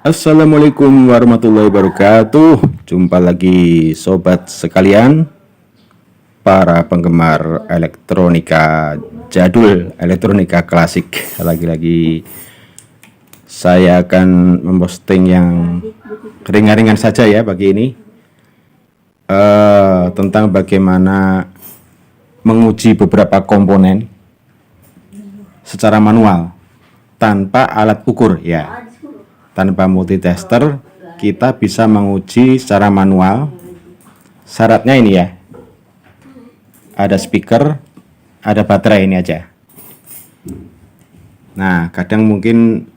Assalamualaikum warahmatullahi wabarakatuh. Jumpa lagi sobat sekalian, para penggemar elektronika jadul, elektronika klasik. Lagi-lagi saya akan memposting yang ringan-ringan saja ya pagi ini, tentang bagaimana menguji beberapa komponen secara manual tanpa alat ukur ya. Tanpa multitester kita bisa menguji secara manual. Syaratnya ini ya, ada speaker, ada baterai, ini aja. Nah, kadang mungkin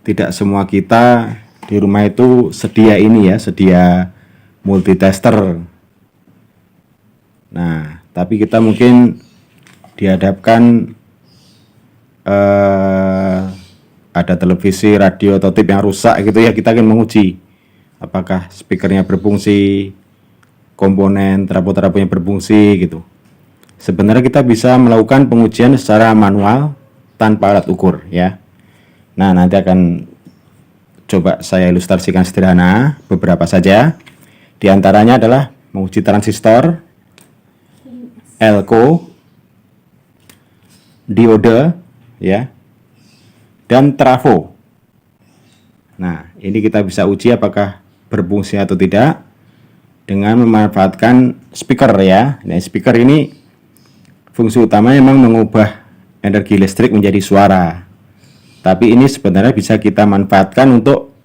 tidak semua kita di rumah itu sedia ini ya, sedia multitester. Nah, tapi kita mungkin dihadapkan ada televisi, radio, atau tip yang rusak gitu ya, kita akan menguji apakah speakernya berfungsi, komponen trafo-trafonya berfungsi gitu. Sebenarnya kita bisa melakukan pengujian secara manual tanpa alat ukur ya. Nah, nanti akan coba saya ilustrasikan sederhana beberapa saja. Di antaranya adalah menguji transistor, elko, diode ya, dan trafo. Nah, ini kita bisa uji apakah berfungsi atau tidak dengan memanfaatkan speaker ya. Nah, speaker ini fungsi utamanya memang mengubah energi listrik menjadi suara. Tapi ini sebenarnya bisa kita manfaatkan untuk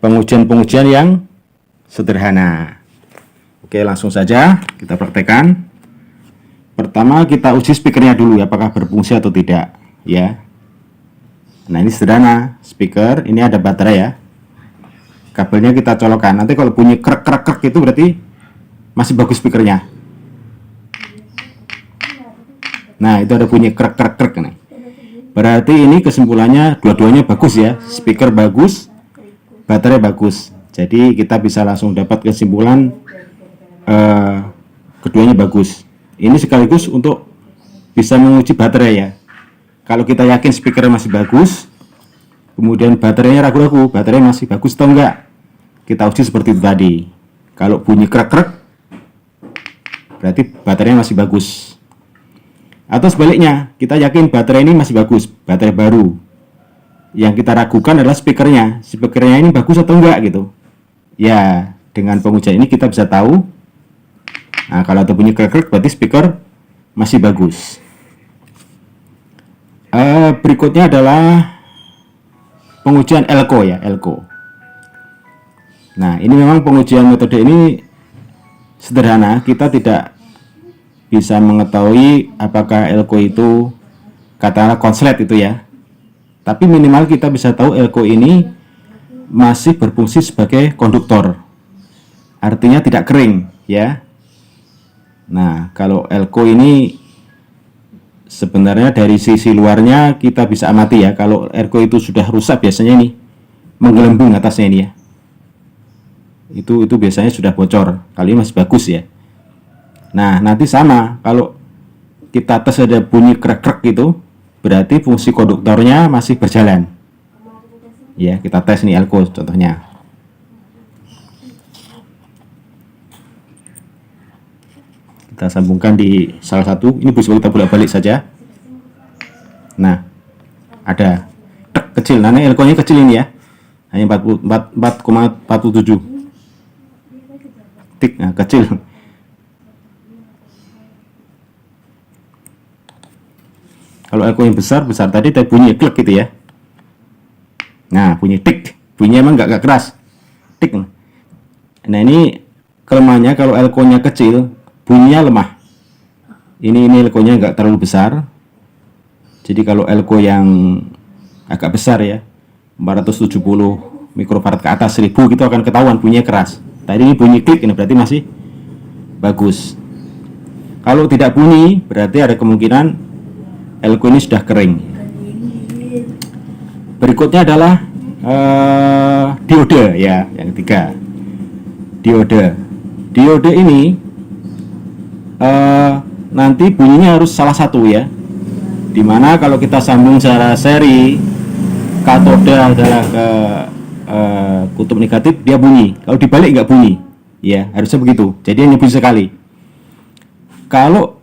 pengujian-pengujian yang sederhana. Oke, langsung saja kita praktekkan. Pertama kita uji speakernya dulu ya, apakah berfungsi atau tidak ya. Nah, ini sederhana, speaker, ini ada baterai ya. Kabelnya kita colokkan. Nanti kalau bunyi krek-krek itu berarti masih bagus speakernya. Nah, itu ada bunyi krek-krek nih. Berarti ini kesimpulannya dua-duanya bagus ya. Speaker bagus, baterai bagus. Jadi kita bisa langsung dapat kesimpulan keduanya bagus. Ini sekaligus untuk bisa menguji baterai ya. Kalau kita yakin speaker masih bagus, kemudian baterainya ragu-ragu, baterai masih bagus atau enggak, kita uji seperti itu tadi. Kalau bunyi krek-krek, berarti baterainya masih bagus. Atau sebaliknya, kita yakin baterai ini masih bagus, baterai baru. Yang kita ragukan adalah speakernya. Speakernya ini bagus atau enggak gitu. Ya, dengan pengujian ini kita bisa tahu. Nah, kalau ada bunyi krek-krek, berarti speaker masih bagus. Berikutnya adalah pengujian elko ya, elko. Nah, ini memang pengujian metode ini sederhana. Kita tidak bisa mengetahui apakah elko itu katakanlah konslet itu ya. Tapi minimal kita bisa tahu elko ini masih berfungsi sebagai konduktor. Artinya tidak kering ya. Nah, kalau elko ini sebenarnya dari sisi luarnya kita bisa amati ya. Kalau elko itu sudah rusak biasanya ini menggelembung atasnya ini ya. Itu biasanya sudah bocor. Kali ini masih bagus ya. Nah, nanti sama kalau kita tes ada bunyi krek-krek itu, berarti fungsi konduktornya masih berjalan. Ya, kita tes nih elko contohnya. Kita sambungkan di salah satu, ini bisa kita bolak-balik saja. Nah, ada kecil, nah ini elko-nya kecil ini ya, hanya 4,47 tik, nah kecil. Kalau elko yang besar tadi bunyi klik gitu ya. Nah, bunyi tik, bunyinya emang nggak keras, tik. Nah, ini kelemahannya kalau elko-nya kecil, bunyinya lemah. Ini elko-nya nggak terlalu besar. Jadi kalau elko yang agak besar ya, 470 mikrofarad ke atas, 1000 gitu akan ketahuan bunyinya keras. Tadi ini bunyi klik, ini berarti masih bagus. Kalau tidak bunyi, berarti ada kemungkinan elko ini sudah kering. Berikutnya adalah diode ya, yang ketiga. Diode ini nanti bunyinya harus salah satu ya, dimana kalau kita sambung secara seri, katode adalah ke kutub negatif dia bunyi. Kalau dibalik nggak bunyi. Ya, harusnya begitu. Jadi hanya bunyi sekali. Kalau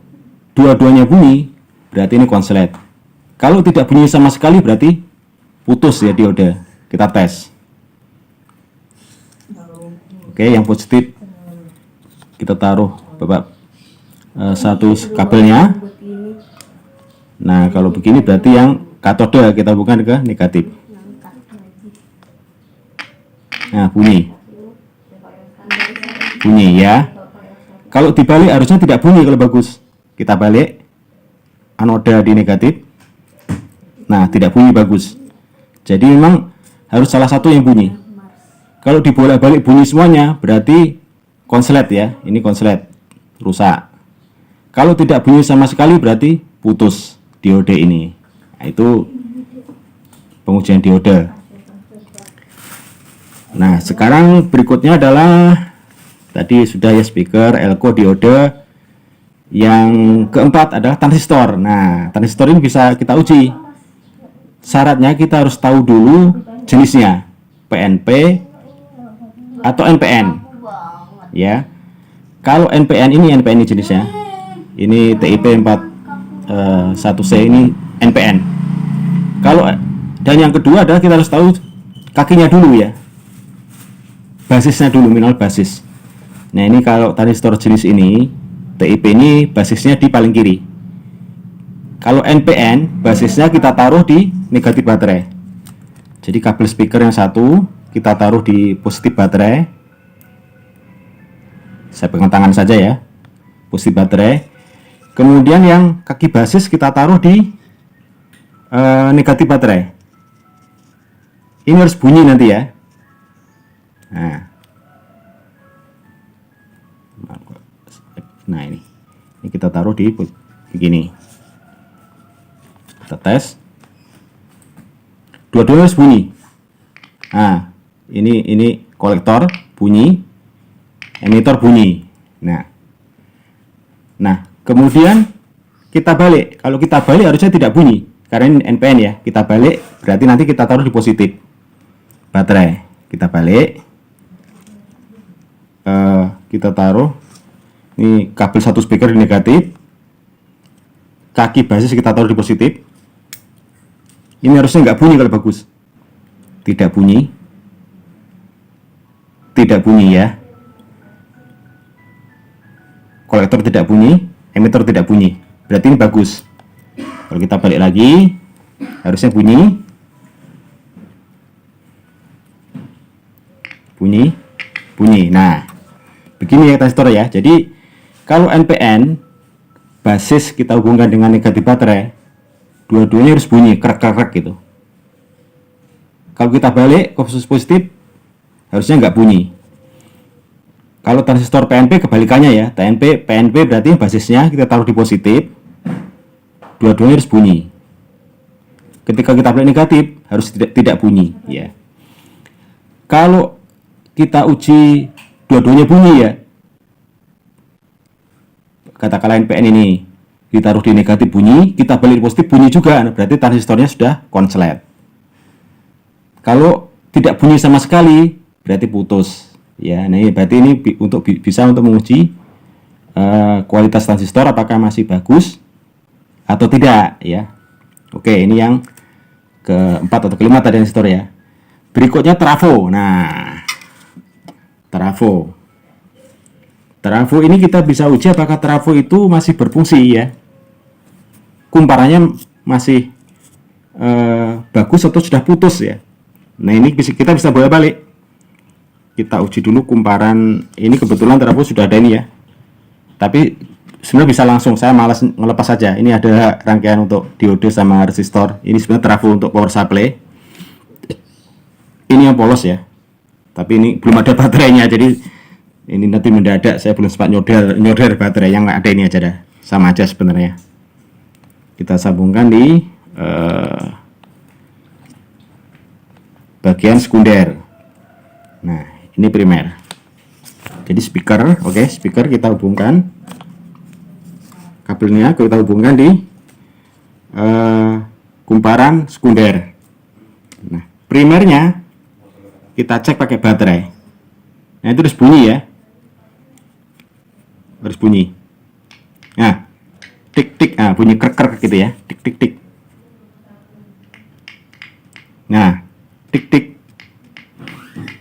dua-duanya bunyi, berarti ini konslet. Kalau tidak bunyi sama sekali, berarti putus ya diode. Kita tes. Oke, yang positif kita taruh satu kabelnya. Nah, kalau begini berarti yang katode kita hubungkan ke negatif. Nah, bunyi ya. Kalau dibalik harusnya tidak bunyi kalau bagus. Kita balik anoda di negatif. Nah, tidak bunyi bagus. Jadi memang harus salah satu yang bunyi. Kalau dibolak-balik bunyi semuanya berarti konslet ya. Ini konslet rusak. Kalau tidak bunyi sama sekali berarti putus diode ini. Nah, itu pengujian diode. Nah, sekarang berikutnya adalah tadi sudah ya speaker, elko, diode. Yang keempat adalah transistor. Nah, transistor ini bisa kita uji. Syaratnya kita harus tahu dulu jenisnya, PNP atau NPN. Ya. Kalau NPN ini jenisnya. Ini TIP 41C ini NPN. Dan yang kedua adalah kita harus tahu kakinya dulu ya. Basisnya dulu, minimal basis. Nah, ini kalau transistor jenis ini, TIP ini basisnya di paling kiri. Kalau NPN, basisnya kita taruh di negatif baterai. Jadi kabel speaker yang satu kita taruh di positif baterai. Saya pegang tangan saja ya. Positif baterai. Kemudian yang kaki basis kita taruh di negatif baterai. Ini harus bunyi nanti ya. Nah ini kita taruh di begini. Kita tes. Dua-duanya harus bunyi. Nah, ini kolektor bunyi, emitor bunyi. Nah, kemudian kita balik. Kalau kita balik harusnya tidak bunyi karena ini NPN ya. Kita balik berarti nanti kita taruh di positif baterai. Kita balik. Kita taruh ini kabel satu speaker di negatif, kaki basis kita taruh di positif. Ini harusnya nggak bunyi kalau bagus. Tidak bunyi ya. Kolektor tidak bunyi, emitter tidak bunyi. Berarti ini bagus. Kalau kita balik lagi, harusnya bunyi. Nah, begini ya transistor ya. Jadi kalau NPN basis kita hubungkan dengan negatif baterai, dua-duanya harus bunyi krek-krek gitu. Kalau kita balik ke positif, harusnya nggak bunyi. Kalau transistor PNP kebalikannya ya, PNP berarti basisnya kita taruh di positif, dua-duanya harus bunyi. Ketika kita balik negatif, harus tidak bunyi ya. Kalau kita uji dua-duanya bunyi ya, katakanlah NPN ini ditaruh di negatif bunyi, kita balik positif bunyi juga, berarti transistornya sudah konslet. Kalau tidak bunyi sama sekali, berarti putus. Ya, nah berarti ini bisa untuk menguji kualitas transistor apakah masih bagus atau tidak ya. Oke, ini yang keempat atau kelima tadi transistor ya. Berikutnya trafo. Nah, trafo ini kita bisa uji apakah trafo itu masih berfungsi ya. Kumparannya masih bagus atau sudah putus ya. Nah, ini kita bisa bolak-balik. Kita uji dulu kumparan. Ini kebetulan trafo sudah ada ini ya. Tapi sebenarnya bisa langsung, saya malas ngelepas saja. Ini ada rangkaian untuk diode sama resistor. Ini sebenarnya trafo untuk power supply. Ini yang polos ya. Tapi ini belum ada baterainya, jadi ini nanti mendadak saya belum sempat nyodar baterai. Yang ada ini aja dah, sama aja sebenarnya. Kita sambungkan di bagian sekunder. Nah, ini primer. Jadi speaker, oke, speaker kita hubungkan kabelnya, kita hubungkan di kumparan sekunder. Nah, primernya kita cek pakai baterai. Nah, itu harus bunyi ya. Harus bunyi. Nah, tik tik, nah bunyi krek krek gitu ya. Tik tik tik. Nah, tik tik.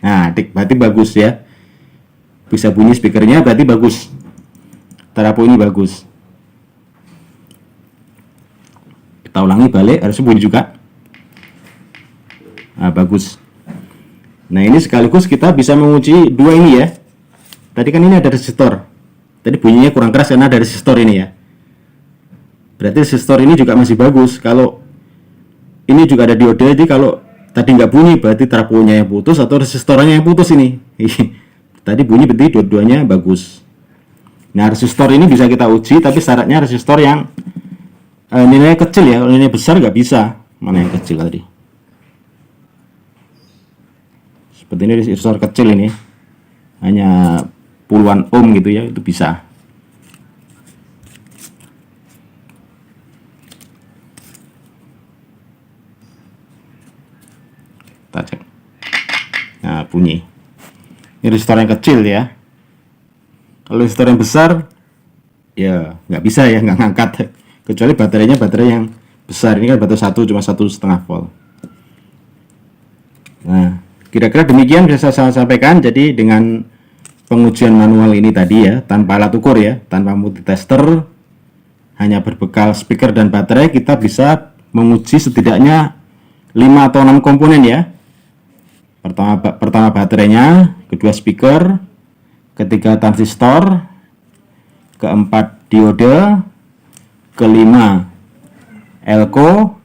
Nah, tik berarti bagus ya. Bisa bunyi speakernya berarti bagus. Terapu ini bagus. Kita ulangi balik, harus bunyi juga. Nah, bagus. Nah, ini sekaligus kita bisa menguji dua ini ya. Tadi kan ini ada resistor. Tadi bunyinya kurang keras karena ada resistor ini ya. Berarti resistor ini juga masih bagus. Kalau ini juga ada diode, jadi kalau tadi nggak bunyi berarti trafonya yang putus atau resistornya yang putus ini. Tadi bunyi berarti dua-duanya bagus. Nah, resistor ini bisa kita uji, tapi syaratnya resistor yang nilainya kecil ya. Kalau nilainya besar nggak bisa. Mana yang kecil tadi? Seperti ini resistor kecil ini, hanya puluhan ohm gitu ya, itu bisa. Kita cek. Nah, bunyi. Ini resistor yang kecil ya. Kalau resistor yang besar, ya nggak bisa ya, nggak ngangkat. Kecuali baterainya baterai yang besar. Ini kan baterai cuma 1,5 volt. Nah, kira-kira demikian bisa saya sampaikan. Jadi dengan pengujian manual ini tadi ya, tanpa alat ukur ya, tanpa multitester, hanya berbekal speaker dan baterai, kita bisa menguji setidaknya 5 atau 6 komponen ya. Pertama baterainya, kedua speaker, ketiga transistor, keempat diode, kelima elko,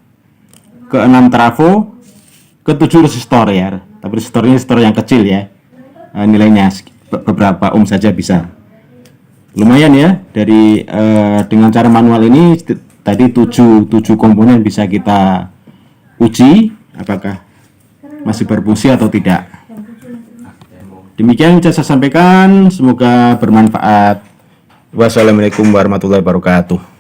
keenam trafo, ketujuh resistor ya. Tapi resistor ini resistor yang kecil ya, nilainya beberapa ohm saja bisa. Lumayan ya, dari dengan cara manual ini tadi 7 komponen bisa kita uji apakah masih berfungsi atau tidak. Demikian yang saya sampaikan, semoga bermanfaat. Wassalamualaikum warahmatullahi wabarakatuh.